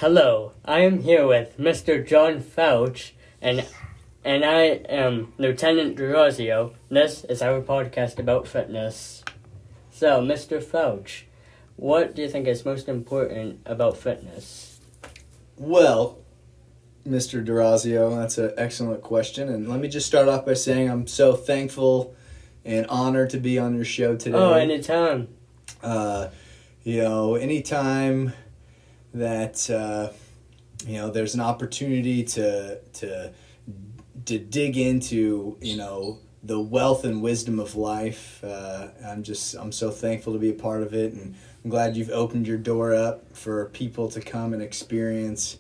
Hello, I am here with Mr. Jon Fouch, and I am Lieutenant Durazio. This is our podcast about fitness. So, Mr. Fouch, what do you think is most important about fitness? Well, Mr. Durazio, that's an excellent question. And let me just start off by saying I'm so thankful and honored to be on your show today. Oh, anytime. Anytime that there's an opportunity to dig into the wealth and wisdom of life, I'm so thankful to be a part of it, and I'm glad you've opened your door up for people to come and experience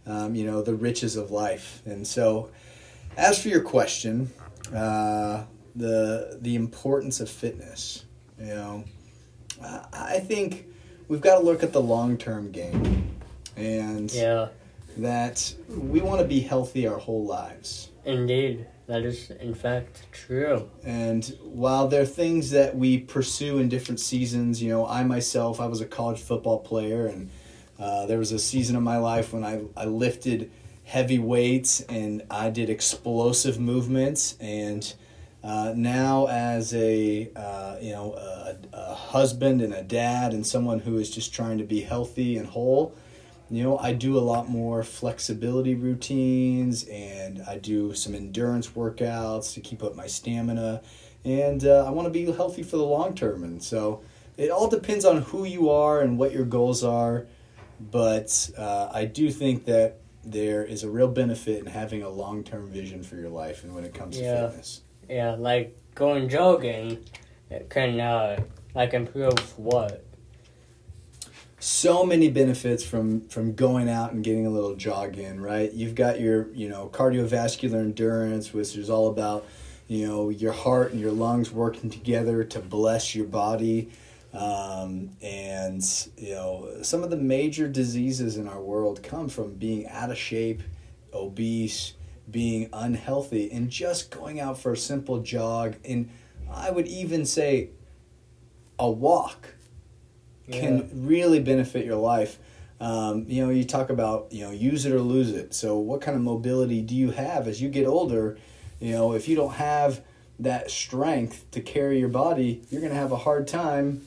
the riches of life. And so, as for your question, the importance of fitness, I think we've got to look at the long-term game, and that we want to be healthy our whole lives. Indeed, that is in fact true. And while there are things that we pursue in different seasons, I was a college football player, and there was a season of my life when I lifted heavy weights and I did explosive movements, and now as a husband and a dad and someone who is just trying to be healthy and whole, I do a lot more flexibility routines, and I do some endurance workouts to keep up my stamina, and I want to be healthy for the long term. And so it all depends on who you are and what your goals are, but I do think that there is a real benefit in having a long-term vision for your life and when it comes to fitness. Yeah, like going jogging, it can improve what? So many benefits from going out and getting a little jog in, right? You've got your, cardiovascular endurance, which is all about, your heart and your lungs working together to bless your body. And some of the major diseases in our world come from being out of shape, obese, being unhealthy, and just going out for a simple jog. And I would even say a walk can really benefit your life. You talk about, use it or lose it. So what kind of mobility do you have as you get older? If you don't have that strength to carry your body, you're going to have a hard time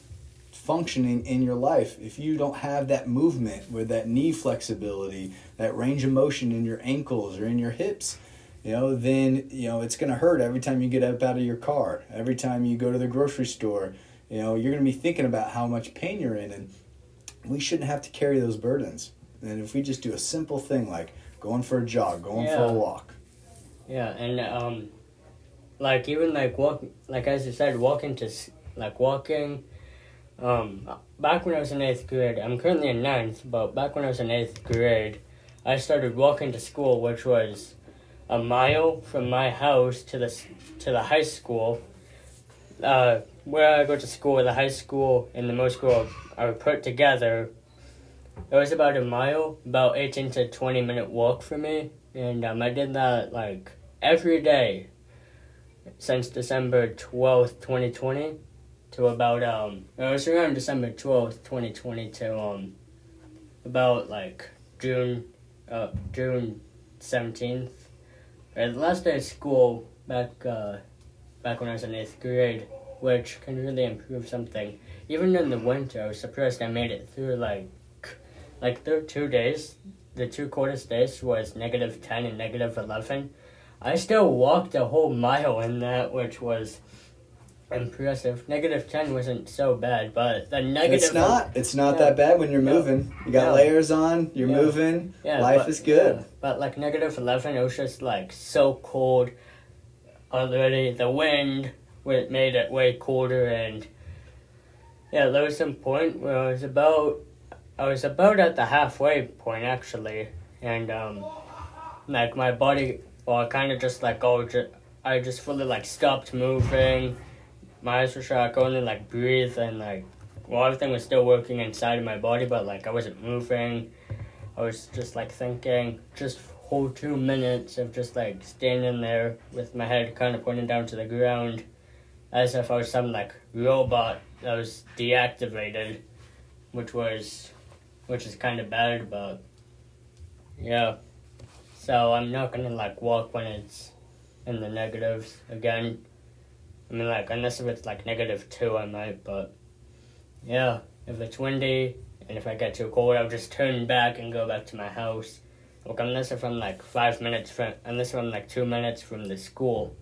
functioning in your life. If you don't have that movement with that knee flexibility, that range of motion in your ankles or in your hips, then it's going to hurt every time you get up out of your car, every time you go to the grocery store. You're going to be thinking about how much pain you're in, and we shouldn't have to carry those burdens. And if we just do a simple thing like going for a jog, going for a walk. Yeah, and walking, as you said, walking. Back when I was in 8th grade, I'm currently in 9th, but back when I was in 8th grade, I started walking to school, which was a mile from my house to the high school. Where I go to school, the high school and the middle school are put together. It was about a mile, about 18 to 20 minute walk for me, and I did that every day since December 12th, 2020 to about it was around December 12th, 2020 to about June 17th. The last day of school back when I was in 8th grade, which can really improve something. Even in the winter, I was surprised I made it through through 2 days. The 2 coldest days was -10 and -11. I still walked a whole mile in that, which was impressive. -10 wasn't so bad, but the negative... It's not that bad when you're moving. You got layers on, you're moving, life is good. Yeah. But -11, it was just so cold already. The wind made it way colder, and there was some point where I was about at the halfway point actually, and my body, I kind of just I just fully stopped moving. My eyes were shut, I could only breathe, and everything was still working inside of my body, but I wasn't moving. I was just thinking, just whole 2 minutes of just standing there with my head kind of pointing down to the ground, as if I was some robot that was deactivated, which is kind of bad, but Yeah. So I'm not gonna like walk when it's in the negatives again. I mean, like, unless if it's like -2, I might, but yeah, if it's windy and if I get too cold, I'll just turn back and go back to my house. Like, unless if I'm like 2 minutes from the school.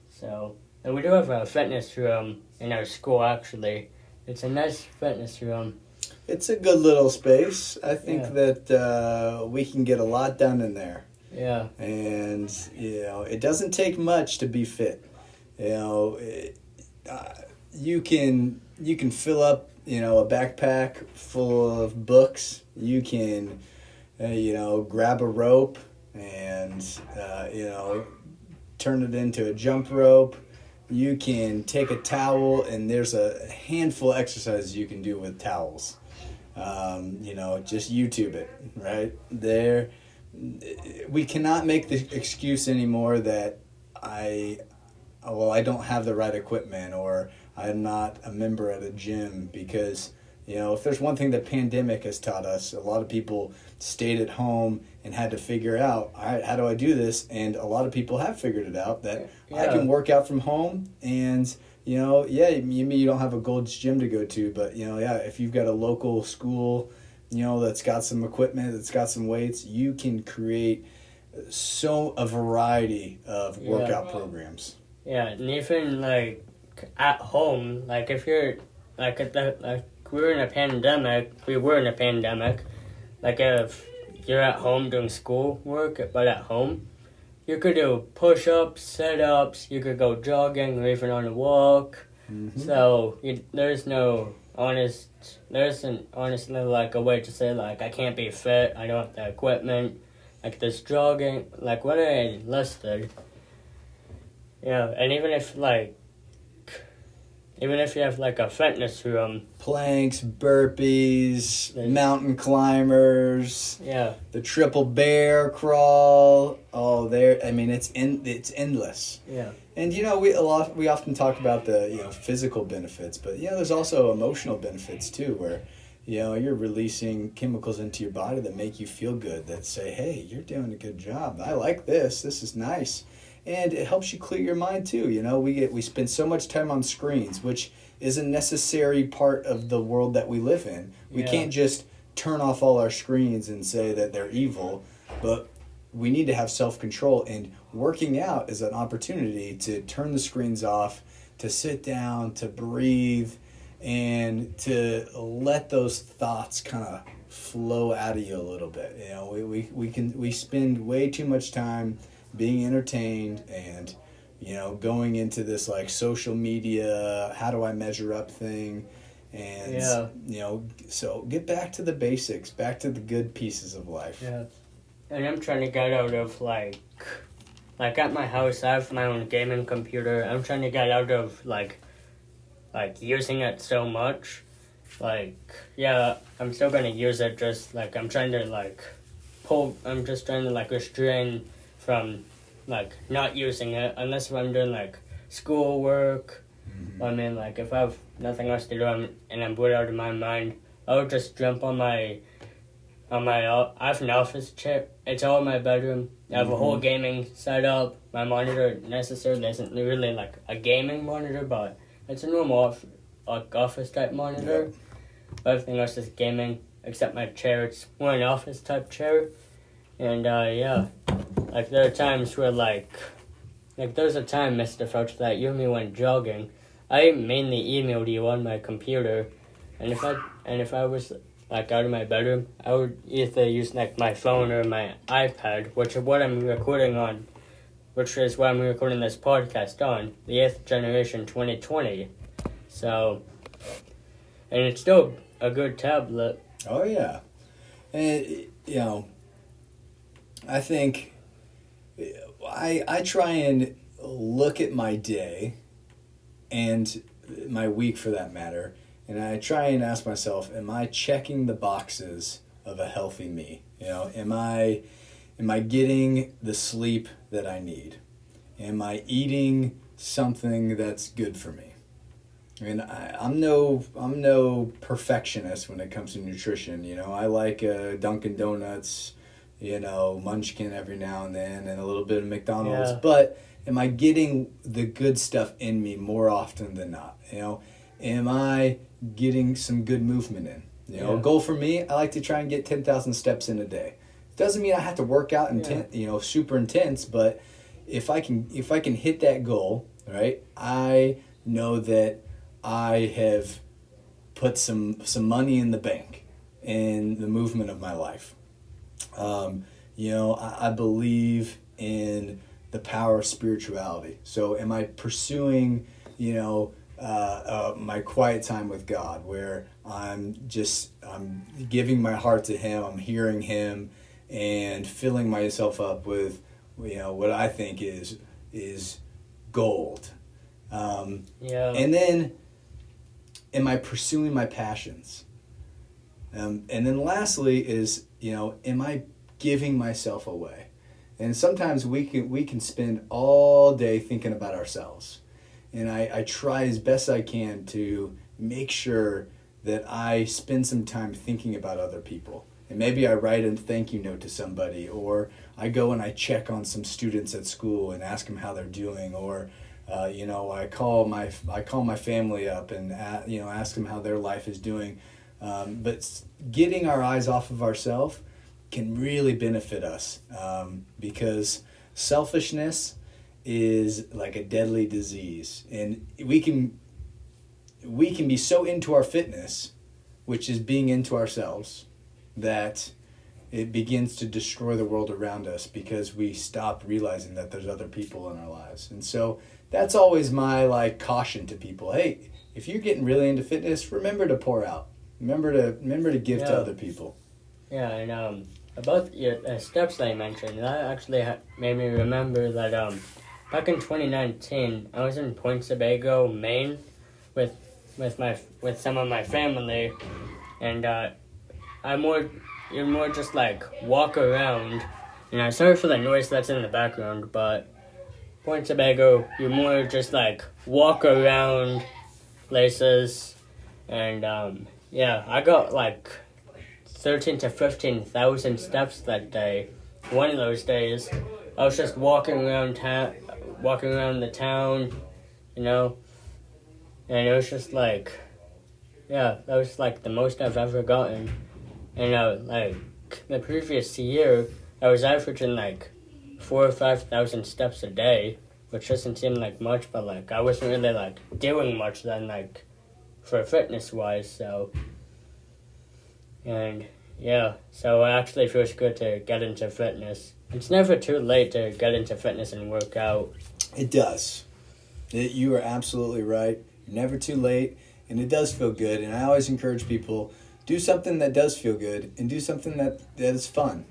So, and we do have a fitness room in our school, actually. It's a nice fitness room. It's a good little space. I think that we can get a lot done in there. Yeah. And, it doesn't take much to be fit. You can fill up, a backpack full of books. You can, grab a rope and, turn it into a jump rope. You can take a towel, and there's a handful of exercises you can do with towels. Just YouTube it, right? We cannot make the excuse anymore that I don't have the right equipment, or I'm not a member at a gym, because, if there's one thing the pandemic has taught us, a lot of people stayed at home and had to figure out, all right, how do I do this? And a lot of people have figured it out that I can work out from home, and, you don't have a Gold's Gym to go to, but, if you've got a local school, that's got some equipment, that's got some weights, you can create a variety of workout programs. Yeah, and even, like, at home, like, if you're, like, we were in a pandemic, like, if you're at home doing school work, but at home, you could do push-ups, sit-ups, you could go jogging or even on a walk. Mm-hmm. So, there isn't honestly, like, a way to say, like, I can't be fit, I don't have the equipment, like, this jogging, like, what I listed. Yeah, and even if you have, like, a fitness room. Planks, burpees, mountain climbers. Yeah. The triple bear crawl. It's endless. Yeah. And, we often talk about the, physical benefits, but, there's also emotional benefits, too, where, you're releasing chemicals into your body that make you feel good, that say, hey, you're doing a good job. I like this. This is nice. And it helps you clear your mind too. We spend so much time on screens, which is a necessary part of the world that we live in. We can't just turn off all our screens and say that they're evil, but we need to have self-control, and working out is an opportunity to turn the screens off, to sit down, to breathe, and to let those thoughts kind of flow out of you a little bit. We spend way too much time being entertained and, going into this like social media, how do I measure up thing? And, so get back to the basics, back to the good pieces of life. Yeah. And I'm trying to get out of like at my house, I have my own gaming computer. I'm trying to get out of like using it so much. I'm still going to use it, just like I'm just trying to restrain from not using it, unless if I'm doing schoolwork. Mm-hmm. I mean, if I have nothing else to do and I'm bored out of my mind, I'll just jump on my I have an office chair. It's all in my bedroom. I have a whole gaming setup. My monitor necessarily isn't really a gaming monitor, but it's a normal office type monitor. Yep. But everything else is gaming except my chair. It's more an office type chair. And there are times where there's a time, Mr. Fouch, that you and me went jogging. I mainly emailed you on my computer, and if I was out of my bedroom, I would either use my phone or my iPad, which is what I'm recording on, which is what I'm recording this podcast on, the 8th generation 2020. So, and it's still a good tablet. Oh yeah, and I think I try and look at my day and my week for that matter, and I try and ask myself, am I checking the boxes of a healthy me? Am I getting the sleep that I need? Am I eating something that's good for me? I mean, I'm no perfectionist when it comes to nutrition. I like Dunkin' Donuts, Munchkin every now and then and a little bit of McDonald's. Yeah. But am I getting the good stuff in me more often than not? Am I getting some good movement in? A goal for me, I like to try and get 10,000 steps in a day. Doesn't mean I have to work out super intense, but if I can hit that goal, right, I know that I have put some money in the bank in the movement of my life. I believe in the power of spirituality. So am I pursuing, my quiet time with God, where I'm giving my heart to Him, I'm hearing Him, and filling myself up with, what I think is gold. And then, am I pursuing my passions? And then lastly is, am I giving myself away? And sometimes we can spend all day thinking about ourselves. And I try as best I can to make sure that I spend some time thinking about other people. And maybe I write a thank you note to somebody, or I go and I check on some students at school and ask them how they're doing, or I call my family up and ask them how their life is doing. But getting our eyes off of ourselves can really benefit us, because selfishness is like a deadly disease, and we can be so into our fitness, which is being into ourselves, that it begins to destroy the world around us because we stop realizing that there's other people in our lives. And so that's always my caution to people. Hey, if you're getting really into fitness, remember to pour out. Remember to give to other people. Yeah, and about your steps that you mentioned, that actually made me remember that back in 2019, I was in Point Sebago, Maine, with some of my family, and you're more just walk around. And sorry for the noise that's in the background, but Point Sebago, you're more just walk around places, and I got 13 to 15,000 steps that day. One of those days, I was just walking around the town, and it was just that was the most I've ever gotten. And the previous year, I was averaging 4,000 or 5,000 steps a day, which doesn't seem like much, but I wasn't really doing much then, for fitness wise. So, and so it actually feels good to get into fitness. It's never too late to get into fitness and work out. It does. You are absolutely right. Never too late, and it does feel good. And I always encourage people, do something that does feel good, and do something that is fun.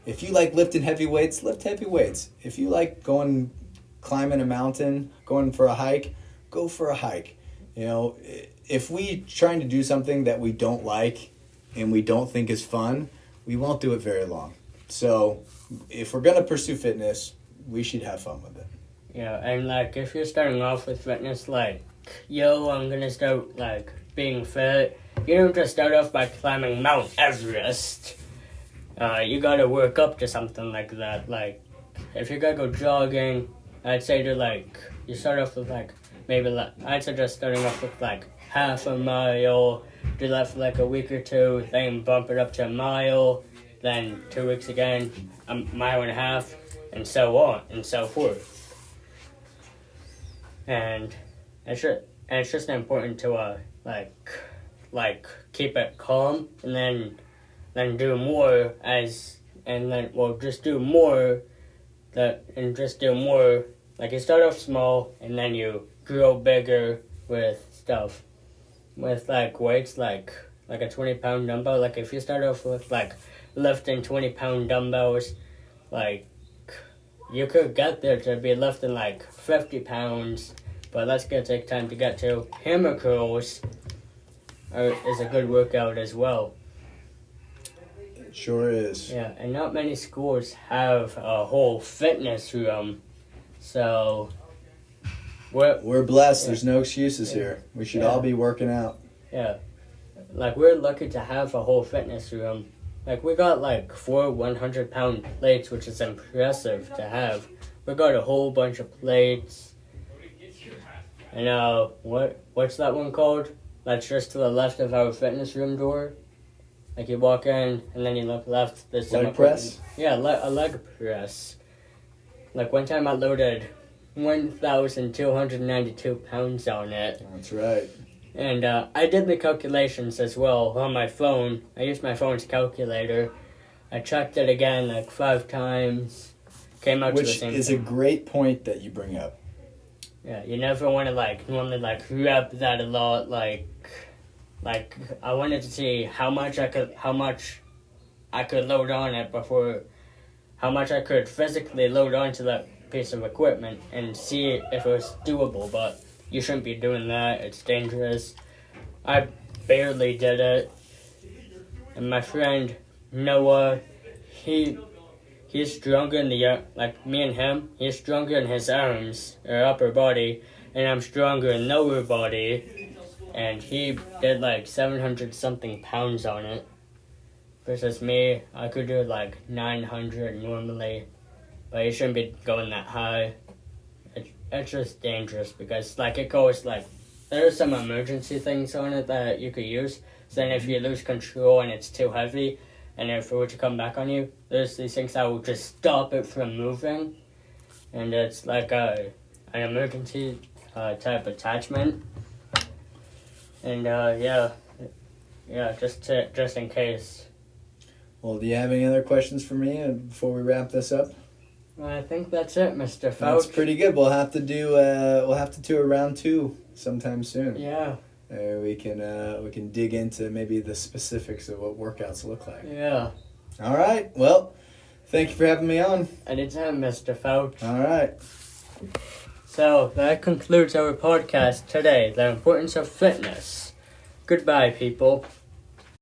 If you like lifting heavy weights, lift heavy weights. If you like climbing a mountain, going for a hike, go for a hike. If we trying to do something that we don't like and we don't think is fun, we won't do it very long. So if we're going to pursue fitness, we should have fun with it. Yeah, and if you're starting off with fitness, I'm going to start being fit. You don't just start off by climbing Mount Everest. You got to work up to something like that. If you're going to go jogging, I'd say you start off with I'd suggest starting off with half a mile, do that for a week or two, then bump it up to a mile, then 2 weeks again, a mile and a half, and so on and so forth. And it's just important to keep it calm, and then do more just do more you start off small and then you grow bigger with stuff, with weights like a 20-pound dumbbell. If you start off with lifting 20-pound dumbbells, you could get there to be lifting 50 pounds, but that's gonna take time to get to. Hammer curls is a good workout as well. It sure is. Yeah, and not many schools have a whole fitness room, so we're blessed. There's no excuses here. We should all be working out. Yeah, we're lucky to have a whole fitness room, Like, we got, like, 4 100-pound plates, which is impressive to have. We got a whole bunch of plates. And, what's that one called? That's just to the left of our fitness room door. Like, you walk in, and then you look left. There's some Leg press? Yeah, a leg press. Like, one time I loaded 1,292 pounds on it. That's right. And I did the calculations as well on my phone. I used my phone's calculator. I checked it again like 5 times. Came out to the same Which is thing. a great point that you bring up. Yeah, you never want to normally rep that a lot. Like I wanted to see how much I could load on it before, how much I could physically load onto that piece of equipment and see if it was doable. But you shouldn't be doing that. It's dangerous. I barely did it. And my friend Noah, he's stronger in me and him, he's stronger in his arms, or upper body, and I'm stronger in lower body, and he did 700 something pounds on it, versus me, I could do 900 normally, but you shouldn't be going that high. It's just dangerous, because it goes there's some emergency things on it that you could use, so then if you lose control and it's too heavy, and if it were to come back on you, there's these things that will just stop it from moving. And it's like an emergency type attachment. And just in case. Well, do you have any other questions for me before we wrap this up? Well, I think that's it, Mr. Fouch. That's pretty good. We'll have to do a round 2 sometime soon. Yeah. We can dig into maybe the specifics of what workouts look like. Yeah. All right. Well, thank you for having me on. Anytime, Mr. Fouch. All right. So that concludes our podcast today, The Importance of Fitness. Goodbye, people.